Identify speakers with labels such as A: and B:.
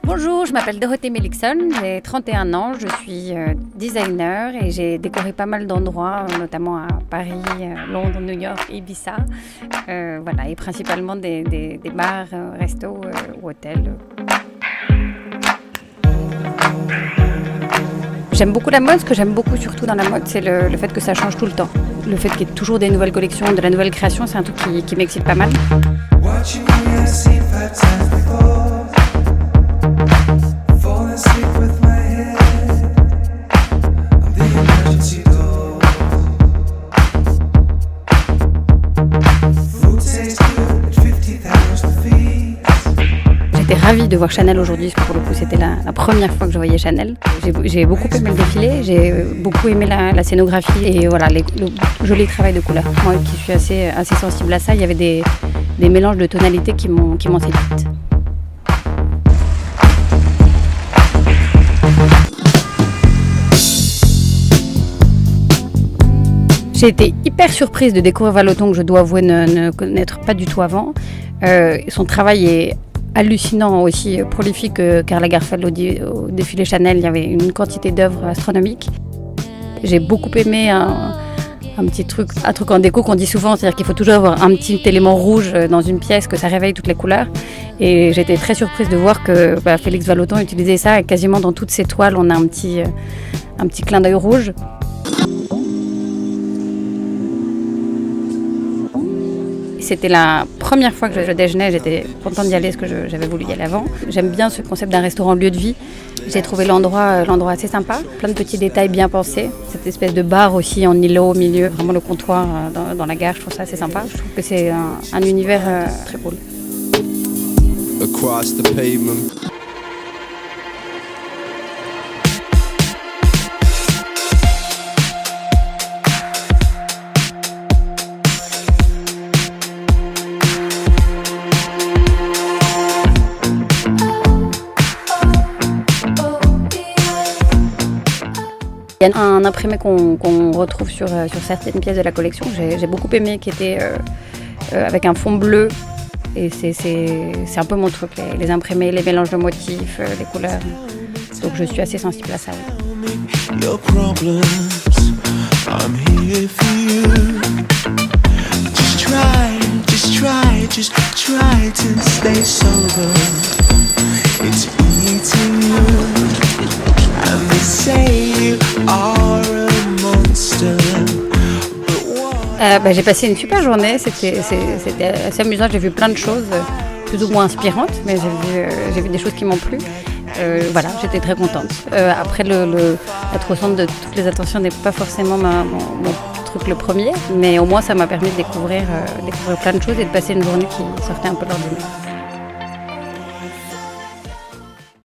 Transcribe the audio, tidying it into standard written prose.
A: Bonjour, je m'appelle Dorothée Melikson, j'ai 31 ans, je suis designer et j'ai décoré pas mal d'endroits, notamment à Paris, Londres, New York, Ibiza, voilà, et principalement des bars, restos ou hôtels. J'aime beaucoup la mode, ce que j'aime beaucoup surtout dans la mode, c'est le fait que ça change tout le temps. Le fait qu'il y ait toujours des nouvelles collections, de la nouvelle création, c'est un truc qui m'excite pas mal. J'étais ravie de voir Chanel aujourd'hui, parce que pour le coup c'était la première fois que je voyais Chanel. J'ai beaucoup aimé le défilé, j'ai beaucoup aimé la scénographie et voilà, le joli travail de couleur. Moi qui suis assez sensible à ça, il y avait des mélanges de tonalités qui m'ont séduite. J'ai été hyper surprise de découvrir Vallotton, que je dois avouer ne connaître pas du tout avant. Son travail est hallucinant, aussi prolifique que Karl Lagerfeld au défilé Chanel. Il y avait une quantité d'œuvres astronomiques. J'ai beaucoup aimé un truc en déco qu'on dit souvent, c'est-à-dire qu'il faut toujours avoir un petit élément rouge dans une pièce, que ça réveille toutes les couleurs. Et j'étais très surprise de voir que Félix Vallotton utilisait ça, et quasiment dans toutes ses toiles, on a un petit clin d'œil rouge. C'était la première fois que je déjeunais, j'étais contente d'y aller parce que j'avais voulu y aller avant. J'aime bien ce concept d'un restaurant lieu de vie. J'ai trouvé l'endroit assez sympa, plein de petits détails bien pensés. Cette espèce de bar aussi en îlot au milieu, vraiment le comptoir dans la gare, je trouve ça assez sympa. Je trouve que c'est un univers très cool. Across the pavement. Il y a un imprimé qu'on retrouve sur certaines pièces de la collection, j'ai beaucoup aimé, qui était avec un fond bleu. Et c'est un peu mon truc, les imprimés, les mélanges de motifs, les couleurs. Donc je suis assez sensible à ça. J'ai passé une super journée, c'était assez amusant, j'ai vu plein de choses plus ou moins inspirantes, mais j'ai vu des choses qui m'ont plu. Voilà, j'étais très contente. Après, être au centre de toutes les attentions n'est pas forcément mon truc le premier, mais au moins ça m'a permis de découvrir plein de choses et de passer une journée qui sortait un peu de l'ordinaire.